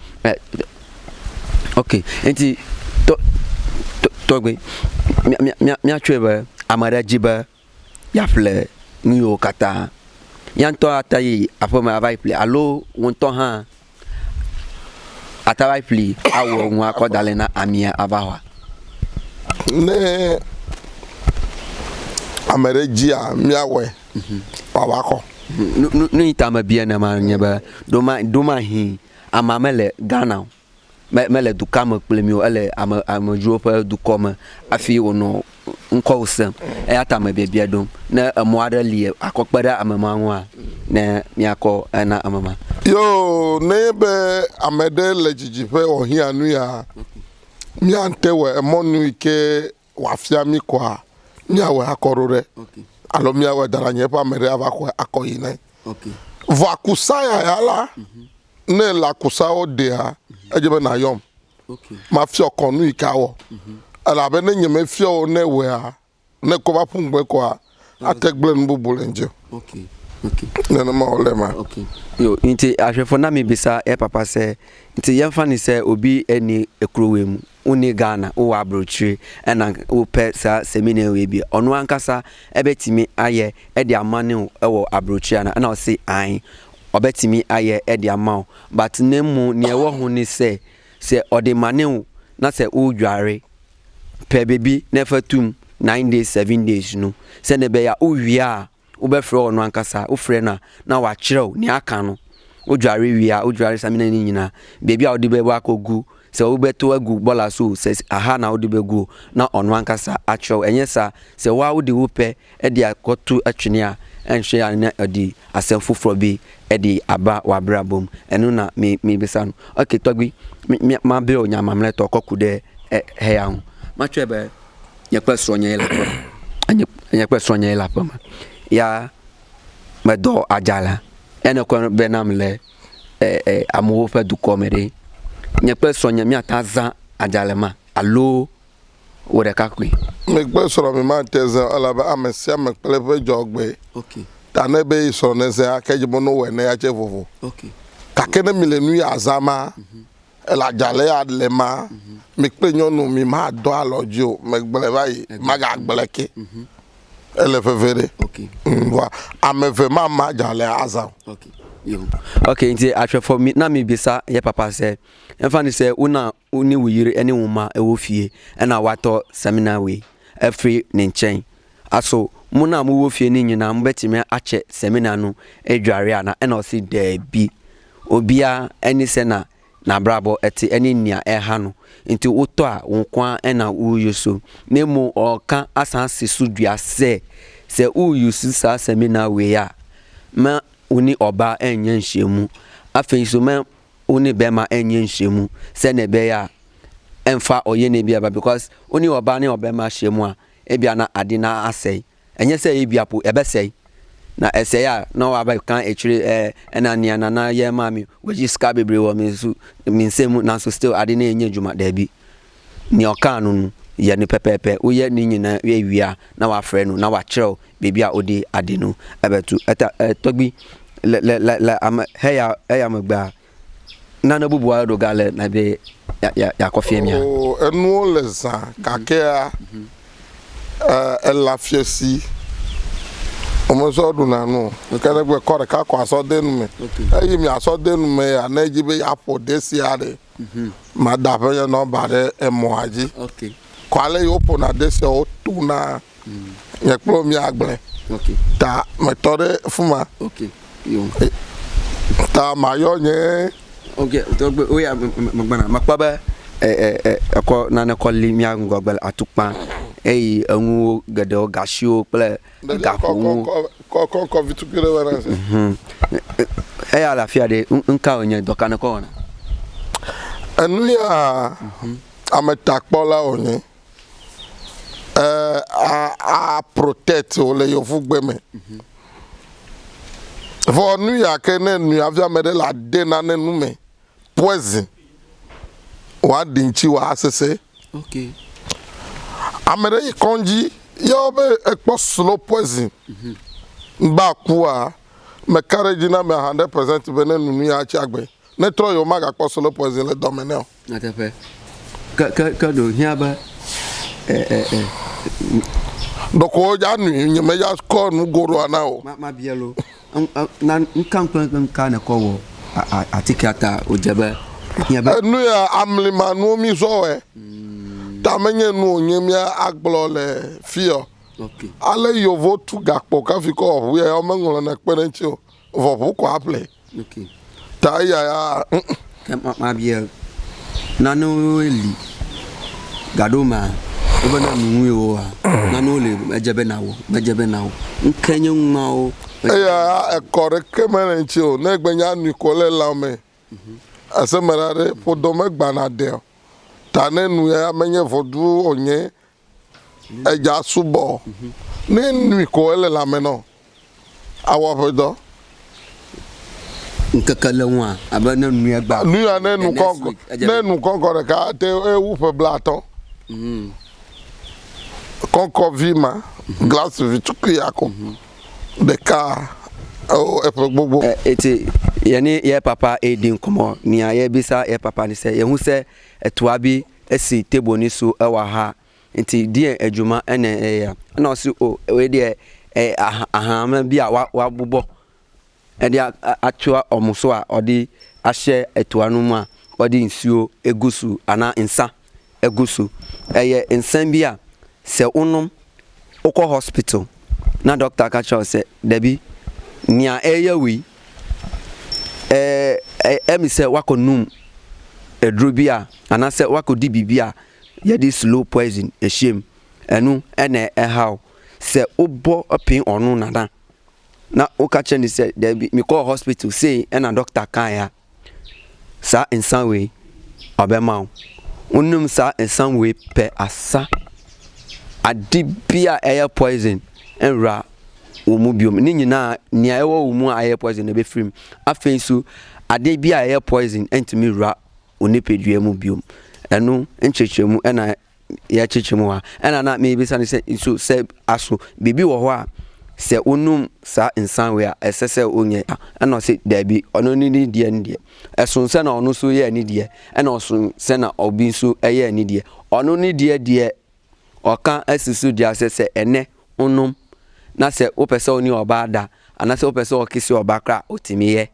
okay enti togwe mi atwebe amara jiba yafle niyo kata yanto atayi afoma avai play allo wonto ha atawai play awo nwa akodale na amia abawa ne amara jia miawe wawako no itama bia na ma nyeba doma hi amamele Ghana mele dukama plemio ele amajuo pa dukoma afi ono nkosem e atama bia dom na amoada lie akokpada amama nwa na miako na amama yo nebe amede lejijipe ohi anu ya mi antewe emonu ike wafia mi kwa mi awe akorore okay alo mi awe daranye pa mere avakwe akoyine okay vakusaya yala ne la kusao dea ejebe na yom okay ma fio konu ikawo ala be ne nyeme fio ne we a ne ko ba pungbe ko ategble nbubule nje okay okay ne ma olema okay yo nti ahwefo na me bisa e papa se nti yemfa ni se obi eni ekrowem uni Ghana o abrochire ena o pe sa seminar we bi ono ankasa ebetimi aye e de amane ewo abrochire na o se an obetimi aye e de amao but nemu ne ewo ho ni se ode mane na se o dware pe bebi na fatum 9 days 7 days no se ne be ya o wi a wo be frɛ ono ankasa wo frɛ na wa kyerɛw ni aka no o dware wi a o dware seminar ni nyina bebi a ode be bo akogu se wo beto agu bola so se aha na wo de begu na ono ankasa akyerɛw enyesa se wa wo de wo pɛ e de akotu atwene a enhwe ya na odi asɛm foforo bi e de aba wa brabom enu na me bisa no okay togbi ma be onya mamle to koku de he ya ho ma twebe ye kwesro nya ela anya kwesro nya ela pama ya medo ajala ene ko benam le amu fa du komere nya kwesro nya mi ataza ajalema allo wore kakwe me kwesro me ma teze ala ba amesia me pelepe jogbe okay ta ne be so ne se akejimo no we ne ya che vovo okay kakene milenu ya azama la jale adlema mi pe nyonu mi ma do alojo me gbele bayi maga gbleke ele fevere okay wa ameve ma jale azam okay yo okay nti atwefo mi na mi bisa ye papa se emfa ni se una uni wuyire ene wuma e wo fie na wato seminar we every ne nchen aso muna mu wo fie ni nyina mbetime ache seminar no edware ana na o si da bi obia eni se na brabo eti eni nia eha no nti woto a wonkwa na uyuso nemu oka asanse sudua se uyusu sa seminar we ya ma uni oba enye nhyiemu afei so ma uni bema enye nhyiemu se ne be ya emfa oye ne bia because uni oba ne obema hyiemu a ebia na ade na asei enye se ebia po ebesei na ese ya na wa ba kan echire ena nia na ye mami we ska bebre wo mi nsem na so still ade na enye djuma da bi ni oka no ye ni pepepe wo ye ni nyina we wia na wa frɛ no na wa kyerɛw bebi a odi ade no ebetu eta togbi le am heya magba na na bubu ado gale na be ya kofie mia enu le za kakea la fiesi omo so du na no kele gbe kore ka kwa so denu me ayi mi aso denu me anaji be apo desi ade ma da fe no ba de emo aji okay kwale yo po na desi o tu na ye klo mi agble okay ta metode fuma okay yo ta mayo nye okay togbe oya magbana makpaba eko na ne kolli mi agbel atukpa anwu gado gashio ple gafu ko vitukire wana se ala fia de nka onye dokane ko na enu ya ametakpola onye a protect ole yo fugbeme for nu ya ke ne nu avia mede la de na ne nu me poison wa dinchi wa asese okay amere konji yo be ekpo slow poison ba kuwa me carriage na me 100% be ne nu ya chi agbe ne tro yo maga ekpo slow poison le domeneo na tepe ka do hiaba doko ja nu nyeme ja ko nu goro ana o ma bielo na nkan na ko wo atikata ojebe hiaba nu ya amlima nu mi so we tamenye nu nyemia agblo le fio okay ale yo vo tu gakpo ka fi ko we o mengulo na perenchi o vo ko aple okay ta ya ma biel na no eli gadoma ebe na nwe o na no le ejebe na wo nkenye nwa o ya ekore kemerenchi o na egbenya nu ko le la me asemerare podome gbana de ta ne nu ya menye vodu onye eja subo ne nu ko le la me no awo pedo nkakale nwa abana nu ya gba nu ya ne nu konko re ka te ewu pe blaton konko vima glass vituku yako de ka o epe gbogbo eti yani ye papa edin komo ni ye bisa ye papa ni se ye hu se etua bi esi table ni so ewa ha nti die adwuma ene ya na osi o we de ahama bi a wa bobo e de atua omuso a odi ahye etua no mu a odi nsuo egusu ana nsa egusu eye nsan bi a se unum okọ hospital na doctor ka chaw se debi nia eyewi emi se wakonum edro bi a ana se wakodi bibia ye di slow poison ehiem enu ene how se obo opin onu nana na okache ni se debi mi call hospital say ena doctor kan ya sa insan we obema unum sa insan we pe asa adibia air poison enra omu biom ni nyina nia ewo omu air poison be film afensu adibia air poison entimi ra onipedua mu biom enu enchechemu ena ya chechemu ha ena na me bisa ni se so se aso bibi wo ho a se unum sa insan we a esese onye na se dabi ono ni die ndie esun se na ono so ye ni die na osun se na obi so eye ni die ono ni die oka asisu dia se ene unum na se opese oni oba da ana se opese okisi oba kra otimi ye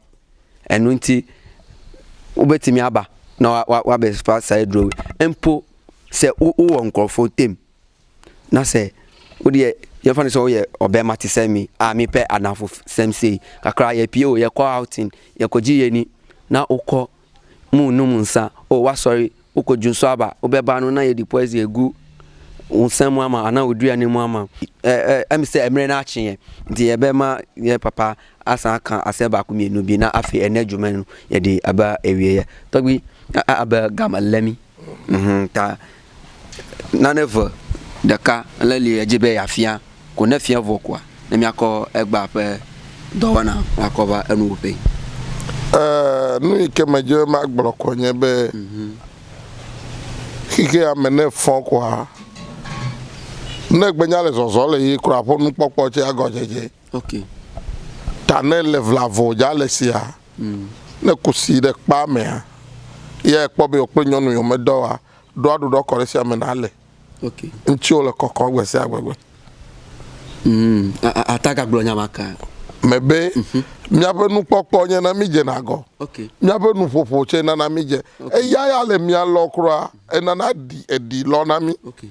enu nti obetimi aba na wa be side row empo se wo nkrofo tem na se odi ye fani so ye obema ti semi a mi pe anafo semsei kakra ye pie o ye call outing ye koji ye ni na ukọ mu num nsa o wa sorry ukoju so aba obeba no na ye deposit egu unsam ama ana oduane mu ama em se emre na achi nti ye be ma ye papa asa aka aseba ku mienu bi na afi enadwuma no ye de aba ewie ye togbi aba gamalami ta na never daka lele ejibe yafia ko na fia vokwa na mi akọ egba pe dowana akoba enu pe nu ike meje ma gbloko nye be kike amene fon kwa na gbenya le zozo le yi kura po nu popo che agojeje okay ta ne level avo ja le sia ne kusi de pa me ye po be ope nyonu yo me do wa do adu do kore sia me na le okay nti o le kokon gbese agbegbe ataka gblonya maka mebe miabe nu popo nye na mi je na go okay miabe nu popo che na mi je ya le mi alo kura na na di lo na mi okay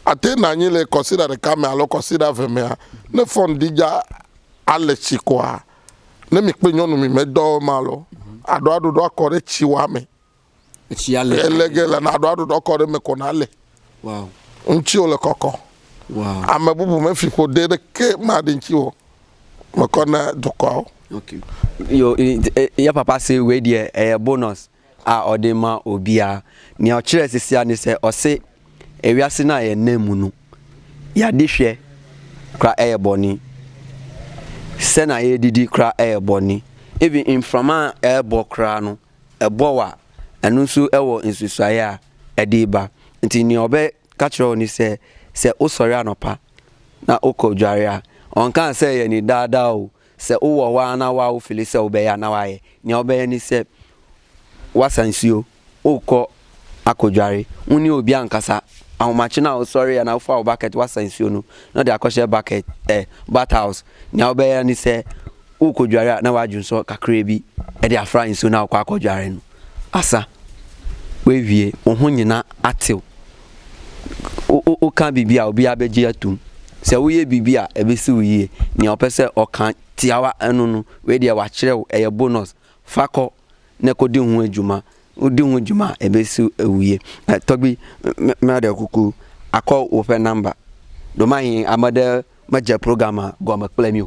ate na nyi le consider the camera alo consider vemea ne fon dija ale chikwa ne mi pe nyonu mi me do ma lo ado do akore chiwa me chiale elegela na ado do akore me konale wow nchi ole koko wow amebubu me fi ko de ke ma de nchi wo me kona doko okay yo ya papa say we there bonus a odema obia ni o kire sisia ni se o se ewiase na ye namu no ya de hwe kra boni se na ye didi kra boni even in frama ebo kra no ebo wa anu so ewo nsusuaye a ediba nti ni obe ka kire ni se osori anopa na okodware a on kan se ye ni dada o se wo wa na wa o fili se obe ya na wa ye ni obe ni se wasansio okọ akodware uni obi ankasa ahomachi na o sorry na fa o bucket wasansio no na de akọhye bucket bat house ni obe ya ni se okodware na wa junso kakra bi e de afra nso na akọ akodware no asa we wie ohun nyina atew o kan bibia obi abeje atum se wo ye bibia ebesi wo ye ni opese o kan tiawa enu no we de wa kirew eye bonus fakọ ne ko di hu adwuma odi hu adwuma ebesi ewuye togbi me da kuku akọ wo fe number do mahin amade maja program go ma play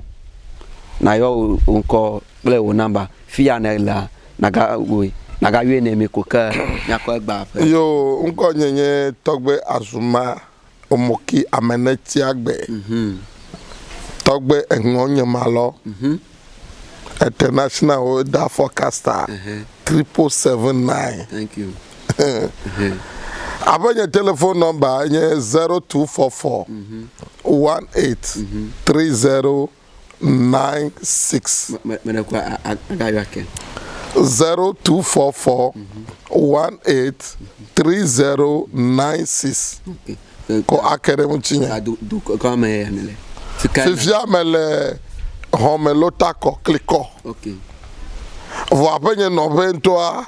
na yo unko play wo number fia na la naga we naga we na me ko ka nyako egba fe yo unko nyenye togbe azuma omoki ameneti agbe togbe enonye malo international weather forecaster 3779 thank you abanye telephone number nye 0244 183096 me ko agayo ake 0244 183096 ko akere mchinya du ko me yanele fifia mele homelota ko kliko okay vo apenye no bentoa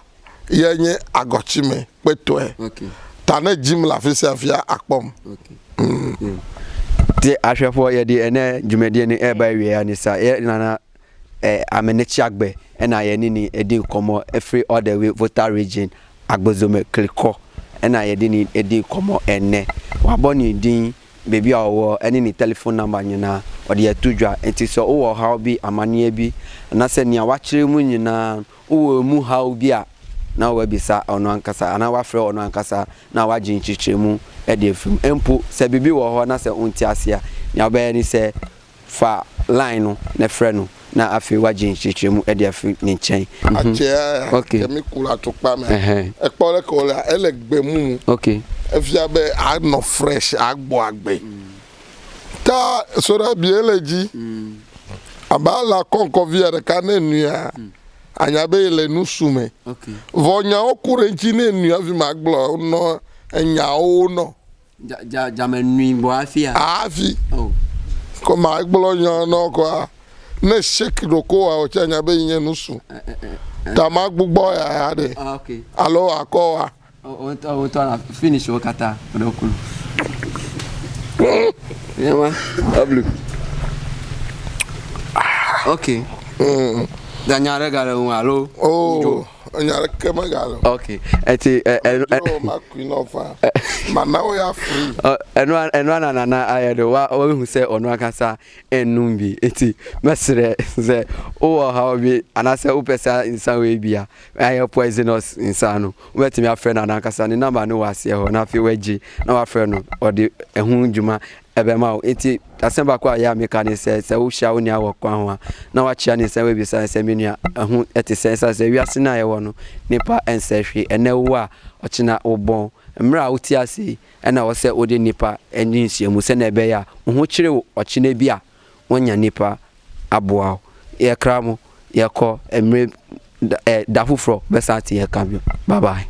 yenye agochime petwe okay tane jim la fisia akpom okay ti ahwefo ye de ene dwumede ni eba wie ani sa ye nana amenechi agbe ena ye ni edi komo every other way voter region agbozome kliko ena ye de ni edi komo ene waboni din baby awo ene ni telephone number nyina ode ya tudwa enti so wo how bi amane bi na se nia wa kire mu nyina wo mu how bi a na wa bisa ono ankasa ana wa frɛ ono ankasa na wa gin chichire mu e de fim empo se bibi wo ho na se unti asia nia oba ni se fa line no na frɛ no na afi wa gin chichire mu e de fim ni chen achia okay kemi kula to pa me e pole ko la elegbe mu okay efia be no fresh agbo agbe ta sora bieleji abala konko viere kanenua anya be le nusume okay vonya okure nchi nenua vi maglo no enya o no Jamanui boafia. afi Oh. ko maglo nya no ko ne shake doko a o chanya be yen nusu ta magbugbo ya de Okay. alo akowa O to finish o kata odokulu. Yeah, Ablu. Okay. Danyare gare alo. oh anya kema galo Okay. Eti oh makwin ofa mana we are free eno na ayedo wa hu se ono akasa enum bi eti mesre se o ha bi anase upesa insan we bia aye poisonous insan no wetimi afre na akasa ni number no wase ho na afi wagi na wa afre no odi ehun djuma ebema o eti asemba kwa ya meka ni se wo hia wo ni awo kwa ho na wa chia ni se we bi se menua ehun eti se wiase na ye wo no nipa ensehwe enewo a ochina obon mra uti ase ena wo se odi nipa eni nsiemu se na ebe ya ho kire ochina bi a wonya nipa aboa ye kramo ye ko emre dafufro besati ye kamyo bye bye.